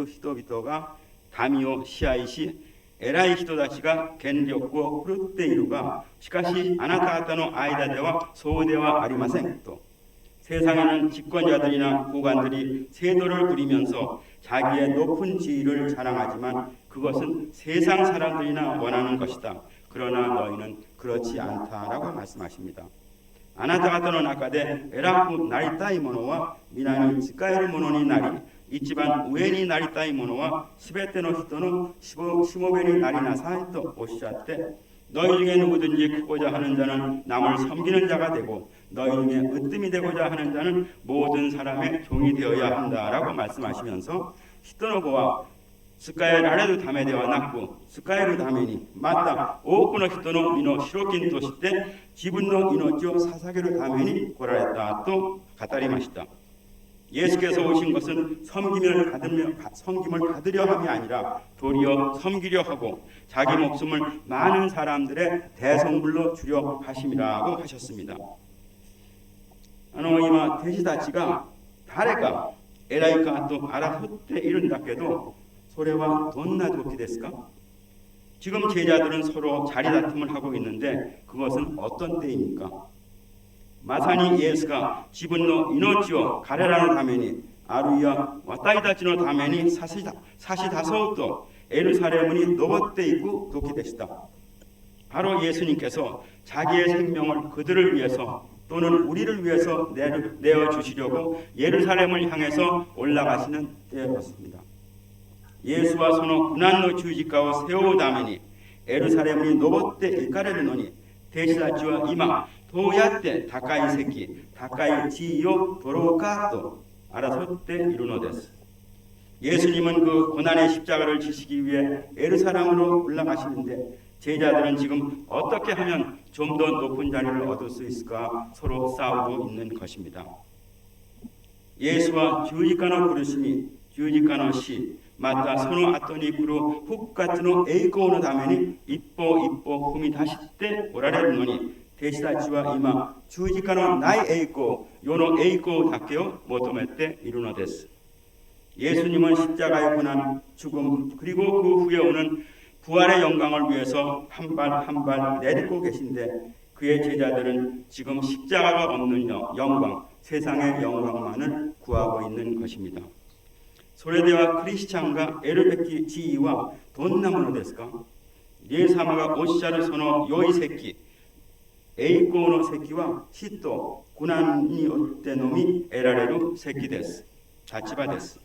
人々が神を支配し、偉い人たちが権力を振るっているが、しかしあなた方の間ではそうではありませんと. 세상에는 집권자들이나 고관들이 세도를 부리면서 자기의 높은 지위를 자랑하지만 그것은 세상 사람들이나 원하는 것이다. 그러나 너희는 그렇지 않다라고 말씀하십니다. あなた方の中で偉くなりたい者は皆に仕える者になり、一番上になりたい者はすべての人のしもべになりなさいとおっしゃって、 너희 중에 누구든지 크고자 하는 자는 남을 섬기는 자가 되고 너희 중에 으뜸이 되고자 하는 자는 모든 사람의 종이 되어야 한다라고 말씀하시면서 人の子は使えられるためではなく使えるためにまた多くの人の身の代金として自分の命を捧げるために来られたと語りました. 예수께서 오신 것은 섬김을 받으려 함이 아니라 도리어 섬기려 하고 자기 목숨을 많은 사람들의 대성물로 주려 하심이라고 하셨습니다. 今弟子たちが誰か偉いかと争っているんだけどそれはどんな時ですか? 지금 제자들은 서로 자리다툼을 하고 있는데 그것은 어떤 때입니까? まさにイエスが自分の命を彼らのためにあるいは私たちのために差し出そうとエルサレムに登っていく時でした. 바로 예수님께서 자기의 생명을 그들을 위해서 또는 우리를 위해서 내어 주시려고 예루살렘을 향해서 올라가시는 때였습니다. 예수와 서로 고난노 주지가오 세우다메니 예루살렘이 노보때 이카레르노니 대시다치와 이마 도야때 다카이 새끼 다카이 지요 도로카 또 알아서때 이루노데스. 예수님은 그 고난의 십자가를 지시기 위해 예루살렘으로 올라가시는데 제자들은 지금 어떻게 하면 좀 더 높은 자리를 얻을 수 있을까 서로 싸우고 있는 것입니다. 예수와 주지가노 부르심이 주지가노 시 마타 소노 아토니 구루 훅 같은 에이코노 다메니 이뽀 흠이 다시 때 오라레르노니 대시다치와 이마 주지가노 나이 에이코 요노 에이코 다케오 모토메때 이루노데스. 예수님은 십자가의 고난, 죽음 그리고 그 후에 오는 부활의 영광을 위해서 한 발 한 발 내딛고 계신데 그의 제자들은 지금 십자가가 없는 영광, 세상의 영광만을 구하고 있는 것입니다. 소레데와 크리스찬과 에르베키 지이와 돈나무노 데스까? 예사마가 오시자르 소노 요이 새끼 에이코노 새끼와 시또 고난이 올 때 놈이 에라레루 새끼 데스 자치바 데스.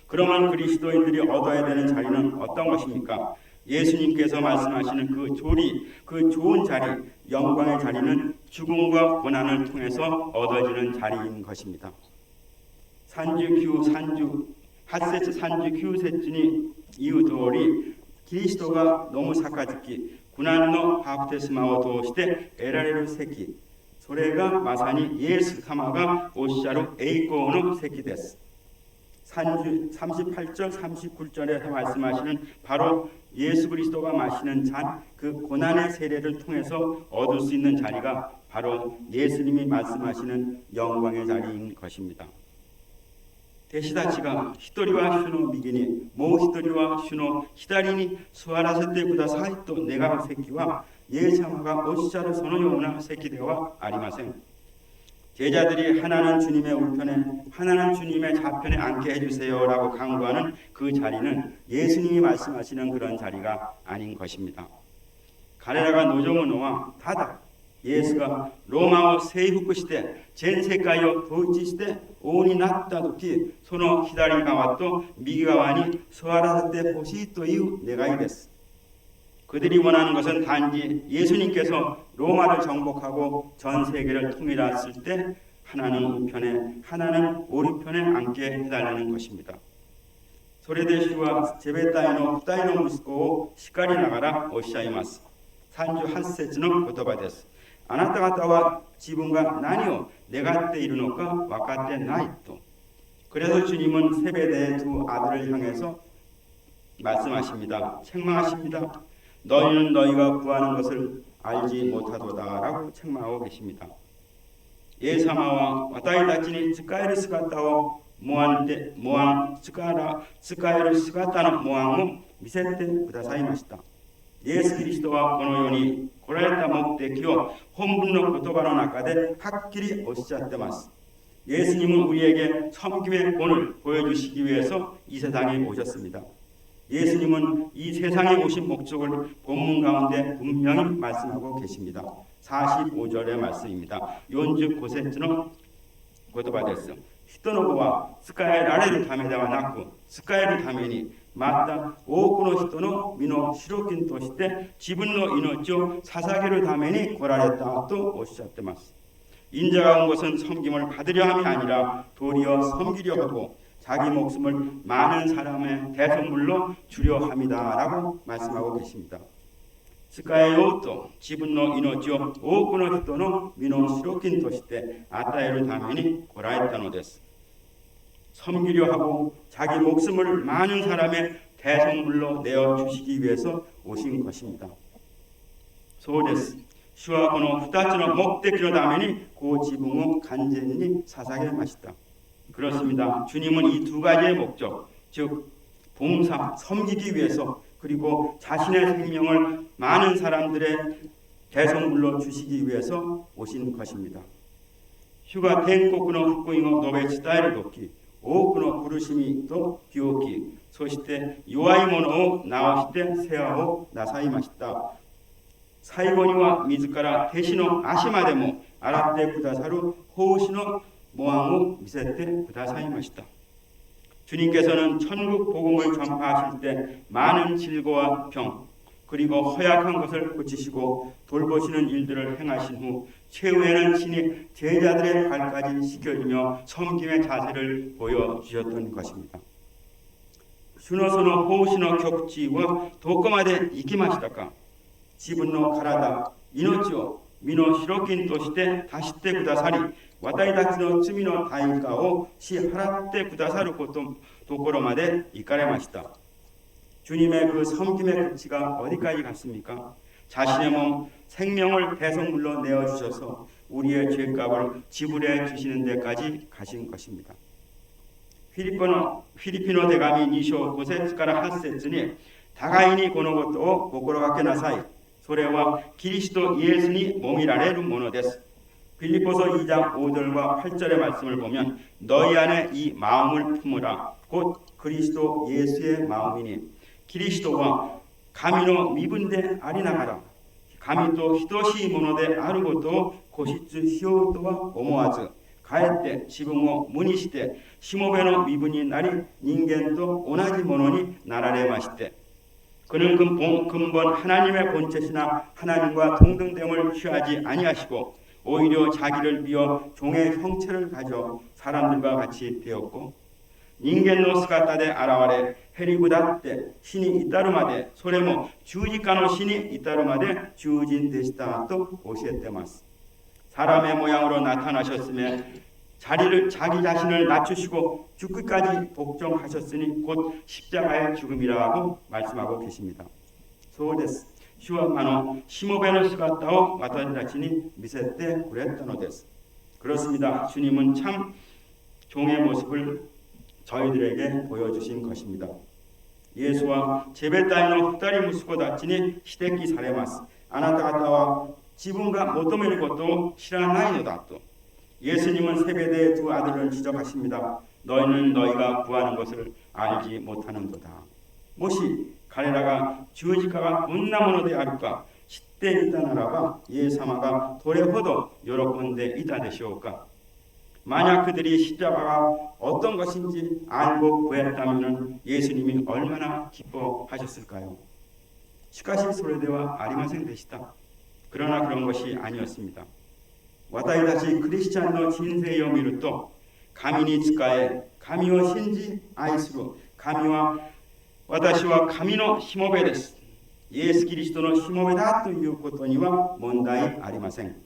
그러면 그리스도인들이 얻어야 되는 자리는 어떤 것입니까? 예수님께서 말씀하시는 그 조리, 그 좋은 자리, 영광의 자리는 죽음과 고난을 통해서 얻어지는 자리인 것입니다. 산주 핫세츠 산주 규세츠니 이유도리 그리스도가 너무 사카즈키 고난노 바프테스마오 도시대 에라레루 세키 소레가 마사니 예수 사마가 오시자루 에이코노 세키 데스. 산주 38절 39절에서 말씀하시는 바로 예수 그리스도가 마시는 잔, 그 고난의 세례를 통해서 얻을 수 있는 자리가 바로 예수님이 말씀하시는 영광의 자리인 것입니다. 대시다치가 히토리와 슈노 미기니 모 히토리와 슈노 히다리니 수아라세테 구다 사이토 내가 새끼와 예사마가 오시자로 소노요나 새끼되와 아리마생. 제자들이 하나는 주님의 우편에 하나는 주님의 좌편에 앉게 해주세요라고 강구하는 그 자리는 예수님이 말씀하시는 그런 자리가 아닌 것입니다. 가레라가 노조모노와 다다 예수가 로마오 세이후크 시대 젠세카이오 도이치 시대 오니 났다 도키 소노 히다리 가와또 미기 가와니 소아라사 때 보시또 이후 내가이 데스. 그들이 원하는 것은 단지 예수님께서 로마를 정복하고 전 세계를 통일했을 때 하나는 우편에 하나는 오른편에 앉게 해달라는 것입니다. 소레데시와 제베타이노 후다이노 무스코 시카리 나가라 오시아이마스. 산주 한세츠노 고토바데스. 아나타가타와 지분과 나니오 내가 때 이르노까 와카때 나이토. 그래서 주님은 세베대의 두 아들을 향해서 말씀하십니다. 책망하십니다. 너희는 너희가 구하는 것을 알지 못하도다라고 책망하고 계십니다. 예사마와 와타이다치니 스카이를 스가타오 모한 스카이를 스가타는 모함을 미세테 구다사이마시다. 예수 그리스도와この世に来られた目的を本文の言葉の中ではっきりおっしゃってます。 예수님은 우리에게 섬김의 본을 보여주시기 위해서 이 세상에 오셨습니다. 예수님은 이 세상에 오신 목적을 본문 가운데 분명히 말씀하고 계십니다. 45절의 말씀입니다. 45節の言葉です。人の子は仕えられるためではなく、仕えるためにまた多くの人の身の代金として自分の命を捧げるために来られたとおっしゃっています。 인자가 온 것은 섬김을 받으려 함이 아니라 도리어 섬기려 하고 자기 목숨을 많은 사람의 대성물로 주려 함이다라고 말씀하고 계십니다. 使えようと自分の命を多くの人の身の代金として与えるために来られたのです。 섬기려 하고 자기 목숨을 많은 사람의 대성물로 내어 주시기 위해서 오신 것입니다. そうです。 主はこの2つの目的のためにご自分を完全に捧げました。 그렇습니다. 주님은 이 두 가지의 목적, 즉 봉사, 섬기기 위해서 그리고 자신의 생명을 많은 사람들의 대성물로 주시기 위해서 오신 것입니다. 主が天国の福音を述べ伝えるとき、多くの苦しみと病気、そして弱い者を治して世話をなさいました。最後には自ら弟子の足までも洗ってくださる奉仕の模範を見せてくださいました。 주님께서는 천국 복음을 전파하실 때 많은 질고와 병 그리고 허약한 것을 고치시고 돌보시는 일들을 행하신 후 최후에는 신이 제자들의 발까지 씻겨주며 섬김의 자세를 보여주셨던 것입니다. 主のその奉仕の極地はどこまで行きましたか。自分の体、命を身の代金として出してくださり、私たちの罪の対価を支払ってくださるところまで行かれました。 주님의 그 섬김의 끝이가 어디까지 갔습니까? 자신의 몸, 생명을 대성물로 내어주셔서 우리의 죄값을 지불해 주시는 데까지 가신 것입니다. 필리피노 대감이2章5節から8節に互いにこのことを心がけなさい。それはキリストイエスにもみられるものです。 빌립보서 2장 5절과 8절의 말씀을 보면 너희 안에 이 마음을 품으라. 곧 그리스도 예수의 마음이니 キリストは神の身分でありながら神と等しいものであることを固執しようとは思わずかえって自分を無にしてしもべの身分になり人間と同じものになられまして 그는 근본 하나님의 본체시나 하나님과 동등됨을 취하지 아니하시고 오히려 자기를 비워 종의 형체를 가져 사람들과 같이 되었고 人間の姿で現れ、へり下って死に至るまで、それも十字架の死に至るまで忠人でしたと教えています。 사람의 모양으로 나타나셨으며 자기 자신을 낮추시고 죽기까지 복종하셨으니 곧 십자가의 죽음이라고 말씀하고 계십니다. そうです。主はしもべの姿を私たちに見せてくれたのです。 그렇습니다. 주님은 참 종의 모습을 저희들에게 보여주신 것입니다. 예수와 제베다이의 2人息子たちに指摘されます。あなた方は自分が求めることを知らないのだと。 예수님은 세베대의 2 아들을 지적하십니다. 너희는 너희가 구하는 것을 알지 못하는도다. 모시 彼らが十字架がどんなものであるか知っていたならばイエス様がどれほど喜んでいたでしょうか。 만약 그들이 십자가가 어떤 것인지 알고 구했다면 예수님이 얼마나 기뻐하셨을까요? しかしそれではありませんでした. 그러나 그런 것이 아니었습니다. 私たちクリスチャンの人生を見ると神に仕え神を信じ愛する神は私は神のしもべです。イエス・キリストのしもべだということには問題ありません.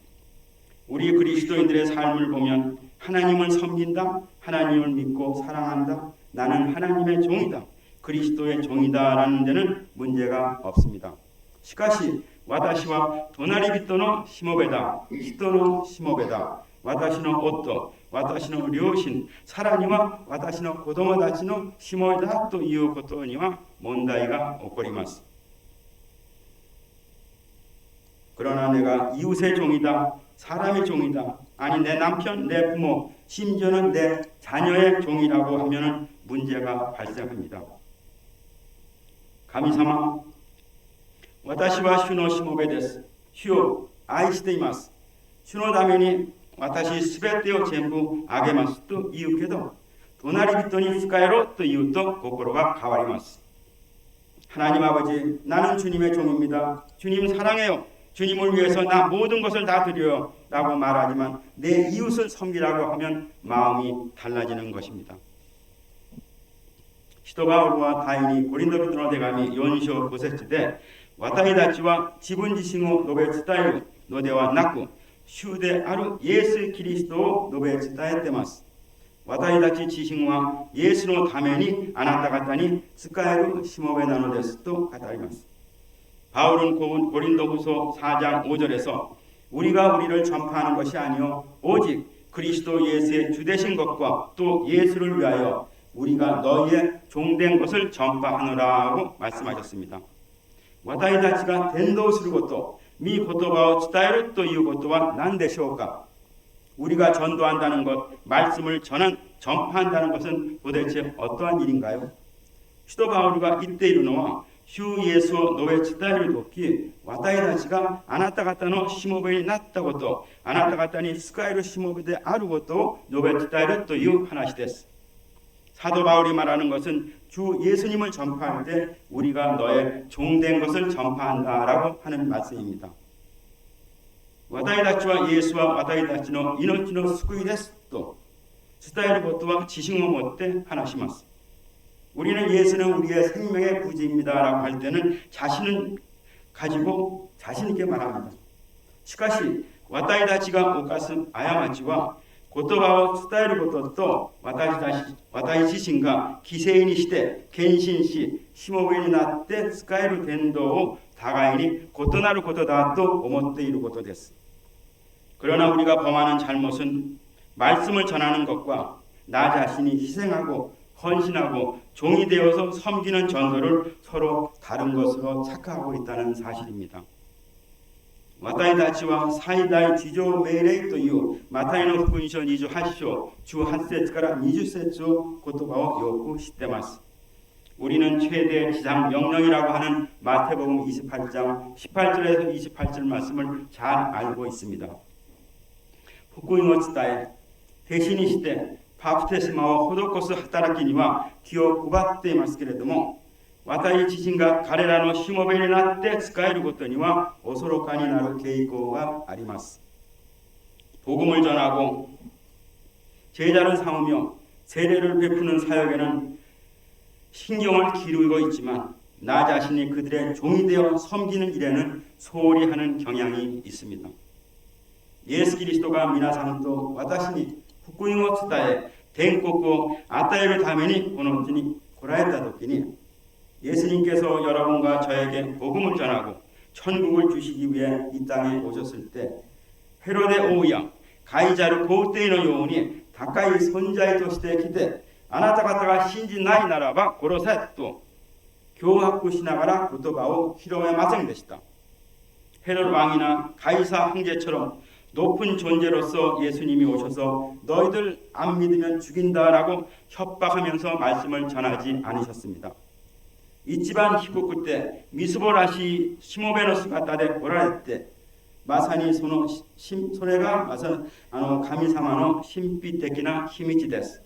우리 그리스도인들의 삶을 보면 하나님은 섬긴다, 하나님을 믿고 사랑한다, 나는 하나님의 종이다, 그리스도의 종이다라는 데는 문제가 없습니다. しかし私は隣人のしもべだ、人のしもべだ、私の夫、私の両親、さらには私の子供たちのしもべだということには問題が起こります。 그러나 내가 이웃의 종이다, 사람의 종이다, 아니 내 남편, 내 부모, 심지어는 내 자녀의 종이라고 하면 문제가 발생합니다. 神様、私は主のしもべです。主を愛しています。主のために私すべてを全部あげますと言うけど、隣人に仕えろと言うと心が変わります。 하나님 아버지, 나는 주님의 종입니다. 주님 사랑해요. 주님을 위해서 나 모든 것을 다 드려요 라고 말하지만 내 이웃을 섬기라고 하면 마음이 달라지는 것입니다. 使徒パウロは第二コリント人の手紙4章5節で私たちは自分自身を述べ伝えるのではなく主であるイエス・キリストを述べ伝えています。私たち自身はイエスのためにあなた方に仕えるしもべなのですと語ります。 바울은 고린도후서 4장 5절에서 우리가 우리를 전파하는 것이 아니요 오직 그리스도 예수의 주되신 것과 또 예수를 위하여 우리가 너희의 종된 것을 전파하노라고 말씀하셨습니다. 私たちが伝道すること、御言葉を伝えるということは何でしょうか。 우리가 전도한다는 것, 말씀을 전파한다는 것은 도대체 어떠한 일인가요? 使徒 바울이 이때 이르노와 주 예수を述べ伝えるとき、私たちがあなた方のしもべになったこと、あなた方に仕えるしもべであることを述べ伝えるという話です。 사도 바울이 말하는 것은 주 예수님을 전파할 때 우리가 너의 종된 것을 전파한다라고 하는 말씀입니다. 私たちはイエスは私たちの命の救いですと伝えることは自信を持って話します。 우리는 예수는 우리의 생명의 구주입니다라고 할 때는 자신을 가지고 자신 있게 말합니다. しかし私たちが犯す過ちは言葉を伝えることと私自身が犠牲にして献身ししもべになって使える伝道を互いに異なることだと思っていることです。 그러나 우리가 범하는 잘못은 말씀을 전하는 것과 나 자신이 희생하고 헌신하고 종이 되어서 섬기는 전도를 서로 다른 것으로 착각하고 있다는 사실입니다. 私たちは最大地上命令というマタイの福音書28章18節から20節を言葉をよく知っています。 우리는 최대 지상 명령이라고 하는 마태복음 28장 18절에서 28절 말씀을 잘 알고 있습니다. 福音を伝え弟子にしてバプテスマを施す働きには気を配っていますけれども、私自身が彼らのしもべになって使えることにはおそろかになる傾向があります。 복음을 전하고 제자를 삼으며 세례를 베푸는 사역에는 신경을 기울이고 있지만 나 자신이 그들의 종이 되어 섬기는 일에는 소홀히 하는 경향이 있습니다. 예수 그리스도가皆さんと私に福音を伝え天国を与えるためにこの地に来られた時に 예수님께서 여러분과 저에게 복음을 전하고 천국을 주시기 위해 이 땅에 오셨을 때 헤로데王や 가이자르皇帝のように高い存在として来てあなた方が信じないならば殺せと脅迫しながら言葉を広めませんでした。 헤롯 왕이나 가이사 황제처럼 높은 존재로서 예수님이 오셔서 너희들 안 믿으면 죽인다라고 협박하면서 말씀을 전하지 않으셨습니다. 一番低くてみすぼらしいしもべの姿でおられてまさにそれがまさに神様の神秘的な秘密です。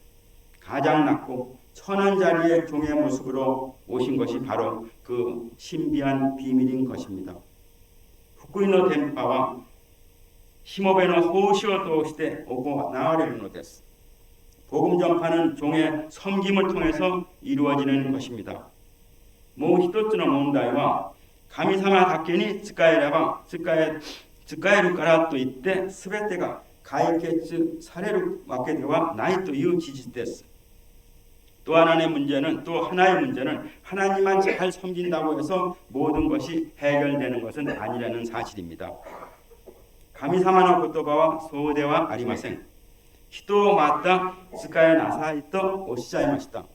가장 낮고 천한 자리의 종의 모습으로 오신 것이 바로 그 신비한 비밀인 것입니다. 福音の伝播はしもべの奉仕を通して行われるのです。 복음 전파는 종의 섬김을 통해서 이루어지는 것입니다. もう一つの問題は神様だけに仕えるからといって全てが解決されるわけではないという事実です。 또 하나의 문제는 하나님만 잘 섬긴다고 해서 모든 것이 해결되는 것은 아니라는 사실입니다. 神様の言葉はそうではありません。人をまた使いなさいとおっしゃいました。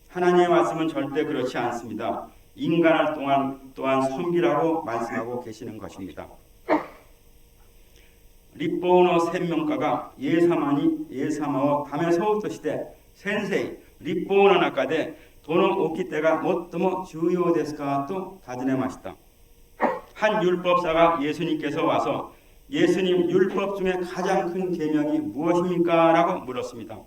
하나님의 말씀은 절대 그렇지 않습니다. 인간을 또한 섬기라고 말씀하고 계시는 것입니다. 立法の専門家がイエス様を試そうとして先生、立法の中でどの掟が最も重要ですかと尋ねました。 한 율법사가 예수님께서 와서 예수님 율법 중에 가장 큰 계명이 무엇입니까? 라고 물었습니다.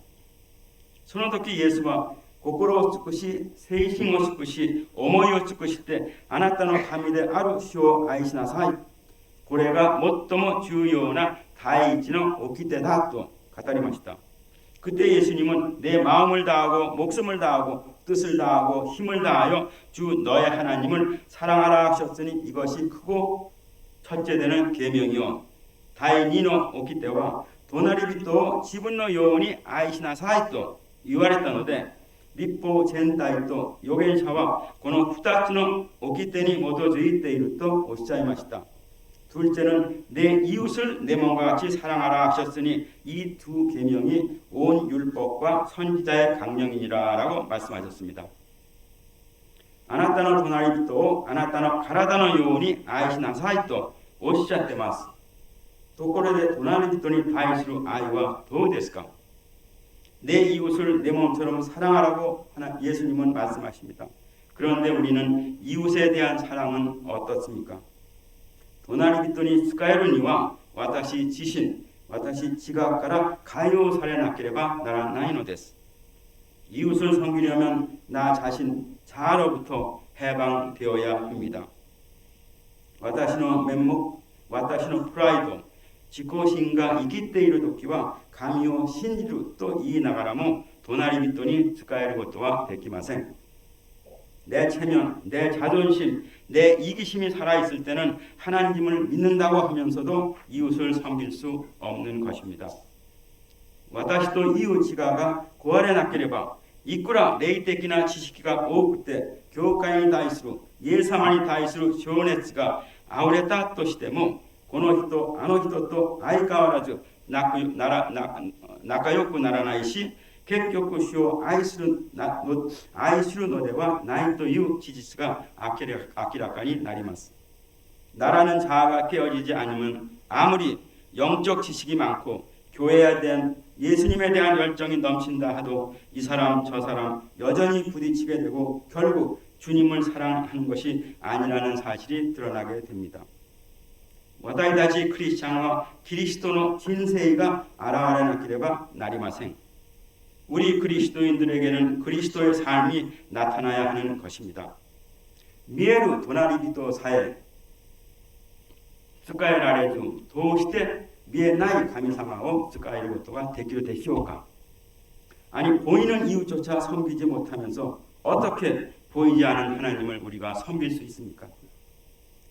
その時イエスは心を尽くし、精神を尽くし、思いを尽くしてあなたの神である主を愛しなさい。これが最も重要な第一の掟だと語りました。 그때 예수님은 내 마음을 다하고 목숨을 다하고 뜻을 다하고 힘을 다하여 주 너의 하나님을 사랑하라 하셨으니 이것이 크고 첫째 되는 계명이요第二の掟は隣人を自分のように愛しなさいと言われたので立法全体と預言者はこの2つの掟に基づいているとおっしゃいました。 둘째는 내 이웃을 내 몸과 같이 사랑하라 하셨으니 이 두 계명이 온 율법과 선지자의 강령이니라 라고 말씀하셨습니다. あなたの隣人をあなたの体のように愛しなさいとおっしゃってます。ところで隣人に対する愛はどうですか? 내 이웃을 내 몸처럼 사랑하라고 예수님은 말씀하십니다. 그런데 우리는 이웃에 대한 사랑은 어떻습니까? 隣人に仕えるには私自身、私自我から解放されなければならないのです。 이웃을 섬기려면 나 자신 자아로부터 해방되어야 합니다. 私の面目、私のプライド、自己心が生きているときは神を信じると言いながらも隣人に仕えることはできません。 내 체면, 내 자존심, 내 이기심이 살아있을 때는 하나님을 믿는다고 하면서도 이웃을 섬길 수 없는 것입니다. 私とイウチガが壊れなければいくら霊的な知識が多くて教会に対するイエス様に対する情熱があふれたとしてもこの人あの人と相変わらず仲良くならないし結局主を愛するのではないという事実が明らかになります。 나라는 자아가 깨어지지 않으면 아무리 영적 지식이 많고 교회에 대한 예수님에 대한 열정이 넘친다 하도 이 사람 저 사람 여전히 부딪히게 되고 결국 주님을 사랑하는 것이 아니라는 사실이 드러나게 됩니다. 私たちクリスチャンはキリストの人生が現れなければなりません。 우리 그리스도인들에게는 그리스도의 삶이 나타나야 하는 것입니다. 미에르 도나리비토 사에 使えられずどうして見えない神様を使えることができるでしょうか。 아니 보이는 이웃조차 섬기지 못하면서 어떻게 보이지 않은 하나님을 우리가 섬길 수 있습니까?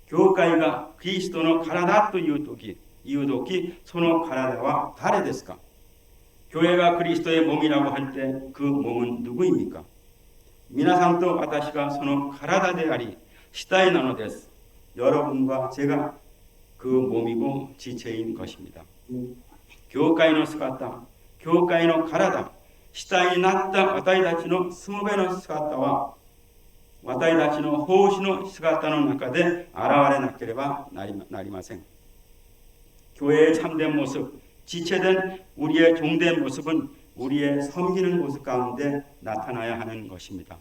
교회가 그리스도의 가라다という時その体は誰ですか? 교회가 그리스도의 몸이라고 할 때 그 몸은 누구입니까? 皆さんと私がその体であり主体なのです。 여러분과 제가 그 몸이고 지체인 것입니다. 교회의姿、교회의 가라다, 主体になった私たちのしもべの姿は私たちの奉仕の姿の中で現れなければなりません。 교회의 참된 모습, 지체된 우리의 종된 모습은 우리의 섬기는 모습 가운데 나타나야 하는 것입니다.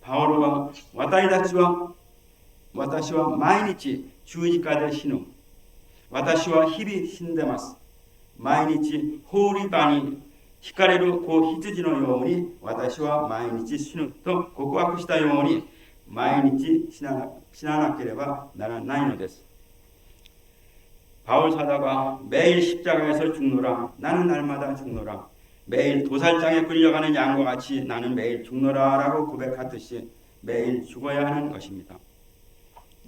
바오로가 私は毎日十字架で死ぬ。私は日々死んでます。毎日法理場に引かれる子羊のように私は毎日死ぬと告白したように毎日死ななければならないのです。 바울 사도가 매일 십자가에서 죽노라 나는 날마다 죽노라 매일 도살장에 끌려가는 양과 같이 나는 매일 죽노라 라고 고백하듯이 매일 죽어야 하는 것입니다.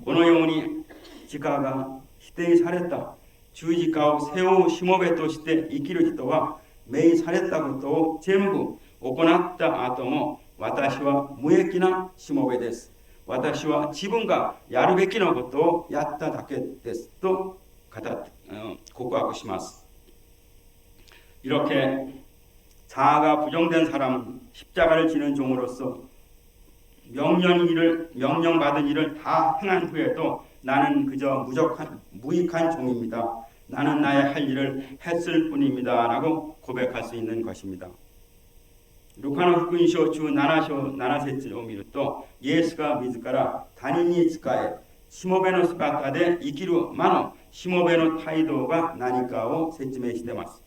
このように自我が否定された十字架を背負うしもべとして生きる人は命されたことを全部行った後も私は無益なしもべです。私は自分がやるべきのことをやっただけですと告白します。 이렇게 자아가 부정된 사람은 십자가를 지는 종으로서 명령받은 일을 다 행한 후에도 나는 그저 무익한 종입니다. 나는 나의 할 일을 했을 뿐입니다. 라고 고백할 수 있는 것입니다. 루카노福音書주 7節を見るとイエスが自ら他人に仕えしもべの姿で生きる魔のしもべの態度が何かを説明しています。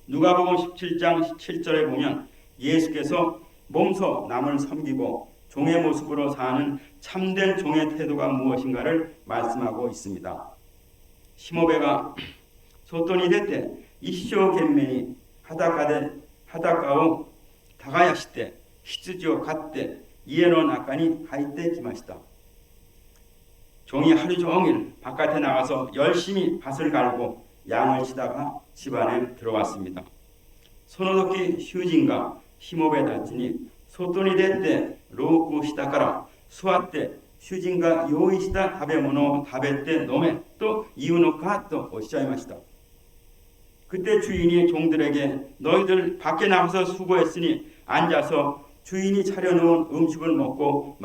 누가복음 17장 17절에 보면 예수께서 몸소 남을 섬기고 종의 모습으로 사는 참된 종의 태도가 무엇인가를 말씀하고 있습니다. しもべが外に出て一生懸命に裸を耕して羊を飼って家の中に入ってきました。 종이 하루 종일 바깥에 나가서 열심히 밭을 갈고 양을 치다가 집안에 들어왔습니다. その時主人がしもべたちに外に出て労苦したから座って主人が用意した食べ物を食べて飲めと言うのかとおっしゃいました。 그때 주인이 종들에게 너희들 밖에 나가서 수고했으니 앉아서 주인이 차려놓은 음식을 먹고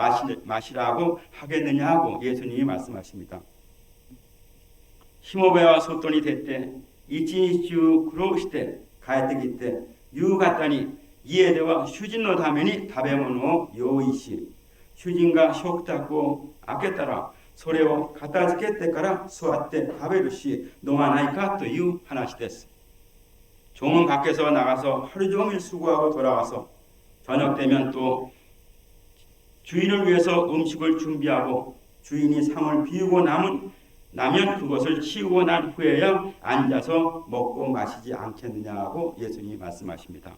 마시라고 하겠느냐고 예수님이 말씀하십니다. しもべは外に出て一日中苦労して帰ってきて夕方に家では主人のために食べ物を用意し主人が食卓を開けたらそれを片付けてから座って食べるし飲まないかという話です。종은 밖에서 나가서 하루 종일 수고하고 돌아와서 저녁 되면 또 주인을 위해서 음식을 준비하고 주인이 상을 비우고 나면 그것을 치우고 난 후에야 앉아서 먹고 마시지 않겠느냐고 예수님이 말씀하십니다.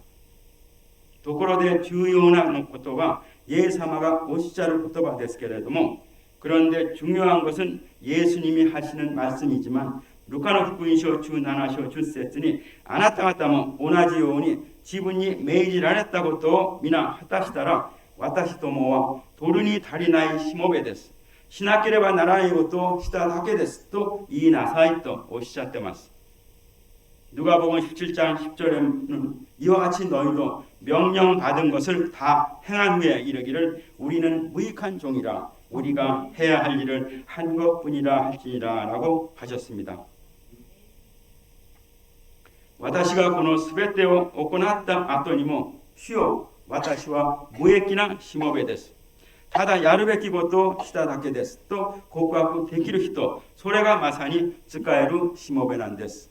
ところで重要なことはイエス様がおっしゃる言葉ですけれども、 그런데 중요한 것은 예수님이 하시는 말씀이지만 루카노福音書 17章 10節にあなた方も同じように自分に命じられたことを皆果たしたら私どもは取るに足りないしもべです。しなければならないことをしただけですと言いなさいとおっしゃってます。 누가복음 17장 10절에는 이와 같이 너희도 명령받은 것을 다 행한 후에 이르기를 우리는 무익한 종이라 우리가 해야 할 일을 한 것뿐이라 할지니라 라고 하셨습니다. 私がこのすべてを行った後にも主よ私は無益なしもべです。ただやるべきことをしただけですと告白できる人、それがまさに使えるしもべなんです。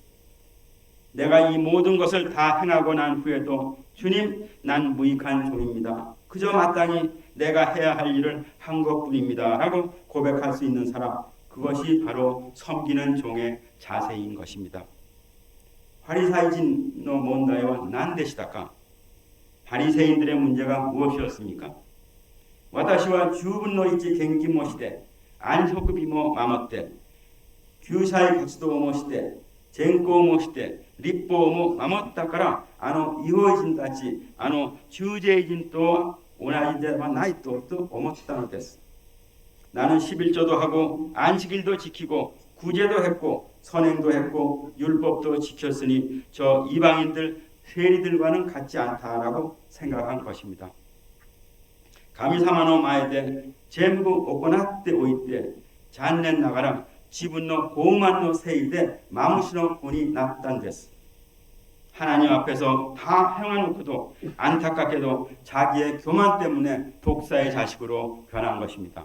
내가 이 모든 것을 다 행하고 난 후에도 주님 난 무익한 종입니다. 그저 마땅히 내가 해야 할 일을 한 것뿐입니다. 라고 고백할 수 있는 사람, 그것이 바로 섬기는 종의 자세인 것입니다. パリサイ人の問題は何でしたか? 바리새인들의 문제가 무엇이었습니까? 私は10分の1献金もして安息日も守って救済活動もして善行もして立法も守ったから違法人たち中税人と同じではないと思ったのです。 나는 11조도 하고 안식일도 지키고 구제도 했고 선행도 했고 율법도 지켰으니 저 이방인들 세리들과는 같지 않다라고 생각한 것입니다. 神様の前で全部行っておいて残念ながら自分の傲慢のせいでマムシの子になったんです。 하나님 앞에서 다 행해놓고도 안타깝게도 자기의 교만 때문에 독사의 자식으로 변한 것입니다.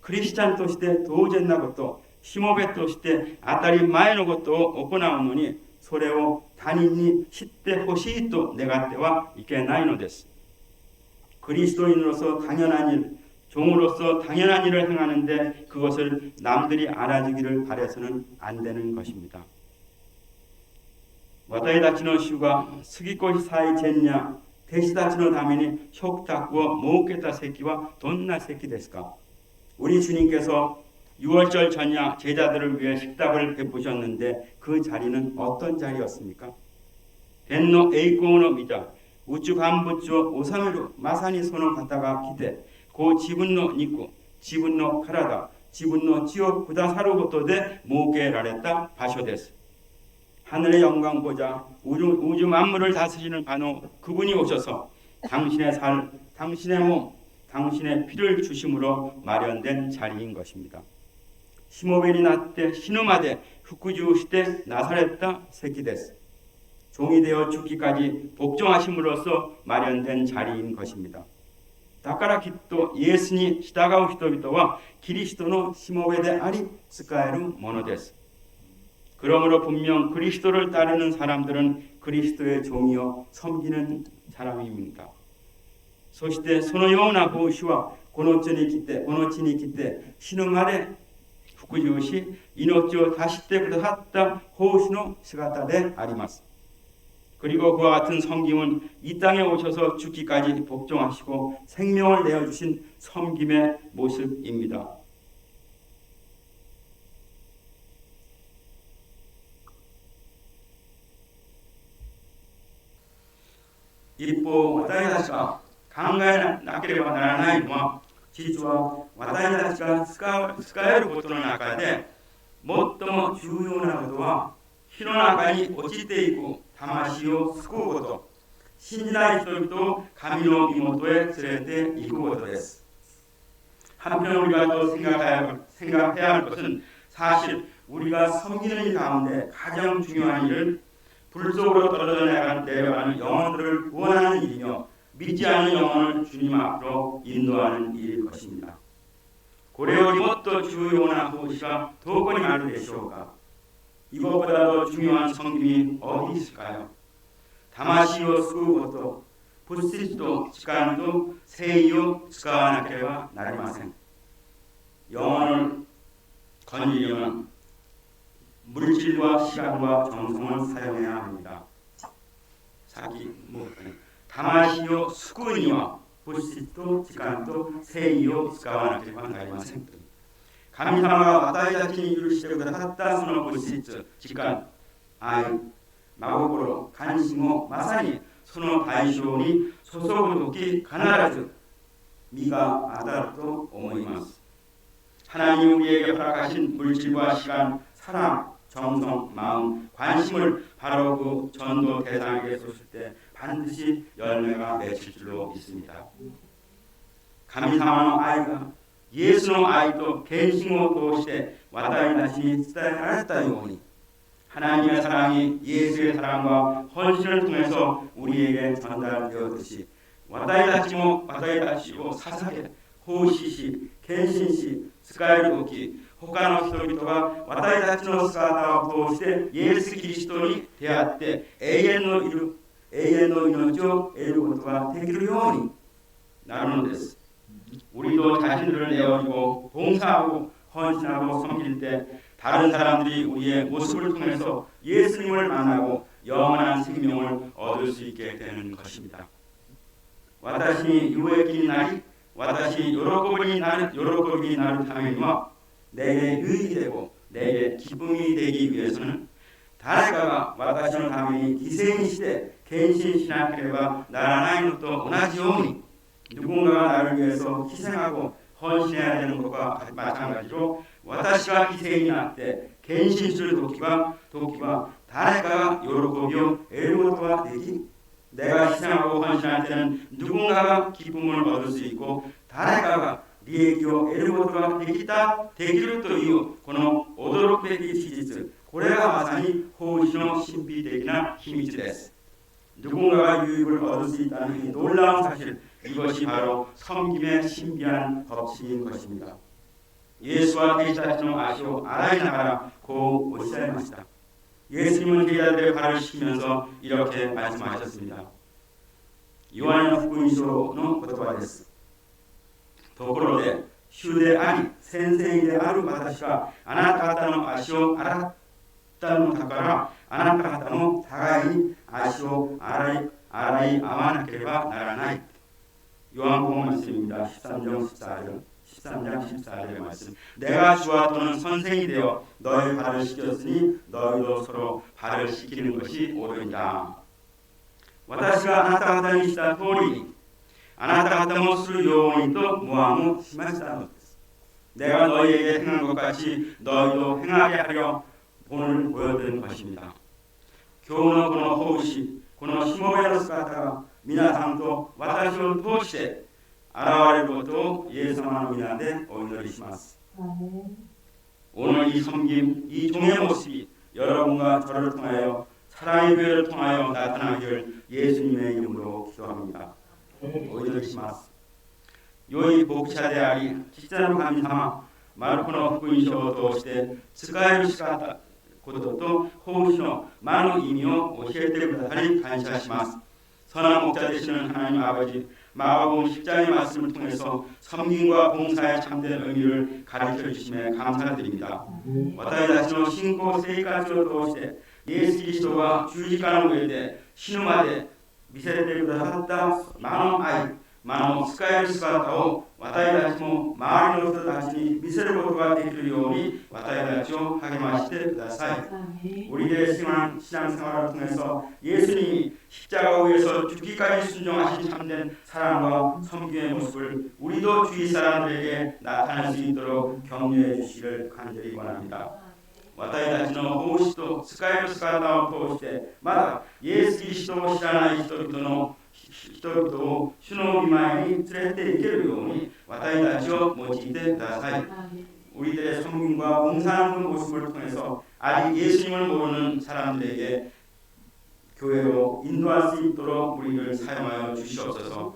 クリスチャンとして当然なこと、しもべとして当たり前のことを行うのに、それを他人に知ってほしいと願ってはいけないのです。 그리스도인으로서 당연한 일, 종으로서 당연한 일을 행하는데 그것을 남들이 알아주기를 바라서는 안 되는 것입니다. 私たちの主が過ぎ越しさえ善や弟子たちのために食卓を設けた席はどんな席ですか? 우리 주님께서 6월절 전야 제자들을 위해 식탁을 베푸셨는데 그 자리는 어떤 자리였습니까? 天の栄光の御座、宇宙万物を治めるまさにその方が来て、こう自分の肉、自分の体、自分の血をくださることで設けられた場所です。 하늘의 영광 보자 우주 만물을 다스리는 바로 그분이 오셔서 당신의 살, 당신의 몸, 당신의 피를 주심으로 마련된 자리인 것입니다. しもべになって死ぬまで服従してなされた席です。 종이 되어 죽기까지 복종하심으로써 마련된 자리인 것입니다. だからきっとイエスに従う人々はキリストのしもべであり使えるものです。 그러므로 분명 그리스도를 따르는 사람들은 그리스도의 종이요 섬기는 사람입니다. そしてそのような奉仕はこの地に来て死ぬまで服従し命を達してくださった奉仕の姿であります。 그리고 그와 같은 섬김은 이 땅에 오셔서 죽기까지 복종하시고 생명을 내어주신 섬김의 모습입니다. 一方、私たちが考えなければならないのは、実は私たちが使えることの中で、最も重要なことは、火の中に落ちていく魂を救うこと、信じない人々を神の身元へ連れて行くことです。 한편 우리가 또 생각해야 할 것은 사실 우리가 섬기는 일 가운데 가장 중요한 일은 불 속으로 떨어져 내려가는 영혼들을 구원하는 일이며 믿지 않는 영혼을 주님 앞으로 인도하는 일일 것입니다. これよりもっと重要な奉仕がどこにあるでしょうか。이것보다도 중요한 섬김이 어디 있을까요?魂を救うこと、物質と時間と誠意を使わなければなりません。영혼을 건지려면 물질과 시간과 정성을 사용해야 합니다.魂を救うには物質と時間と誠意を使わなければなりません。神様が私たちに許してくださったその物質、時間、愛、真心、関心をまさにその対象に注ぐとき必ず実が当たると思います。하나님 우리에게 허락하신 물질과 시간, 사랑, 정성, 마음, 관심을 바로 그 전도 대상에게 쏟을 때 반드시 열매가 맺힐 줄로 믿습니다. 神様の愛がイエスの愛と献身を通して私たちに伝えられたように하나님의 사랑이 예수의 사랑과 헌신을 통해서 우리에게 전달되었듯이私たちを捧げ奉仕し献身し使える時他の人々が私たちの姿を通してイエス・キリストに出会って永遠の命を得ることができるようになるのです。 우리도 자신들을 내어주고 봉사하고 헌신하고 섬길 때 다른 사람들이 우리의 모습을 통해서 예수님을 만나고 영원한 생명을 얻을 수 있게 되는 것입니다. 私に有益になり私に喜びになるためには 내게 유익이 되고 내게 기쁨이 되기 위해서는 誰かが私のために犠牲にして献身しなければならないのと同じように 누군가가 나를 위해서 희생하고 헌신해야 되는 것과 마찬가지로 私が犠牲になって献身する時は誰かが喜びを得ることができ 내가 희생하고 헌신할 때는 누군가가 기쁨을 얻을 수 있고 誰かが利益を得ることができるというこの驚くべき事実これがまさに奉仕の神秘的な秘密です 누군가가 유익을 얻을 수 있다는 이 놀라운 사실 이것이 바로 섬김의 신비한 법칙인 것입니다. 예수와 제자들은 아시오 아라이 나가라 고 오시사이마시다. 예수님은 제자들의 발을 씻기면서 이렇게 말씀하셨습니다. 요한의福音書の言葉です。ところで主であり先生である私があなた方の足を洗ったのだからあなた方も互いに足を洗い合わなければならない。 요한복음 말씀입니다. 13장 14절의 말씀. 내가 주와 또는 선생이 되어 너희 발을 씻겼으니 너희도 서로 발을 씻기는 것이 옳으니라. 私があなた方にした通りにあなた方もするようにとモアもしましたのです. 내가 너희에게 행한 것 같이 너희도 행하게 하려 본을 보여드린 것입니다. 今日のこの奉仕このしもべの姿が皆さんと私を通して現れることをイエス様の皆でお祈りします. 오늘 이 섬김, 이 종의 모습이 여러분과 저를 통하여 사랑의 교회를 통하여 나타나기를 예수님의 이름으로 기도합니다. お祈りします. 良い牧者であり、父なる神様、マルコの福音書を通して使える姿ことと奉仕の魔の意味を教えてくださり感謝します. 선한 목자 되시는 하나님 아버지, 마가복음 10장의 말씀을 통해서 섬김과 봉사의 참된 의미를 가르쳐 주심에 감사드립니다. 私たちの信仰生活を通してイエス・キリストが十字架の上で死ぬまで見せてくださった魔の愛、魔の使える姿を私たちも周りの人たちに見せることができるように私たちを励ましてください. 우리의 신앙생활을 통해서 예수님이 십자가 위에서 죽기까지 순종하신 참된 사랑과 섬김의 모습을 우리도 주위 사람들에게 나타낼 수 있도록 격려해 주시기를 간절히 원합니다. 私たちの奉仕と使える姿を通してまだイエス・キリストを知らない人々を主の御前に連れて行けるように私たちを用いてください. 우리들의 섬김과 봉사하는 모습을 통해서 아직 예수님을 모르는 사람들에게 교회로 인도할 수 있도록 우리를 사용하여 주시옵소서.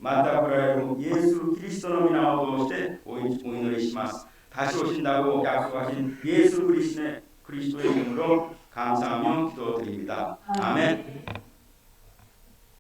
また来られるイエス・キリストの皆を通してお祈りします。다시 오신다고 약속하신 예수 그리스도의 이름으로 감사하며 기도드립니다. 아멘.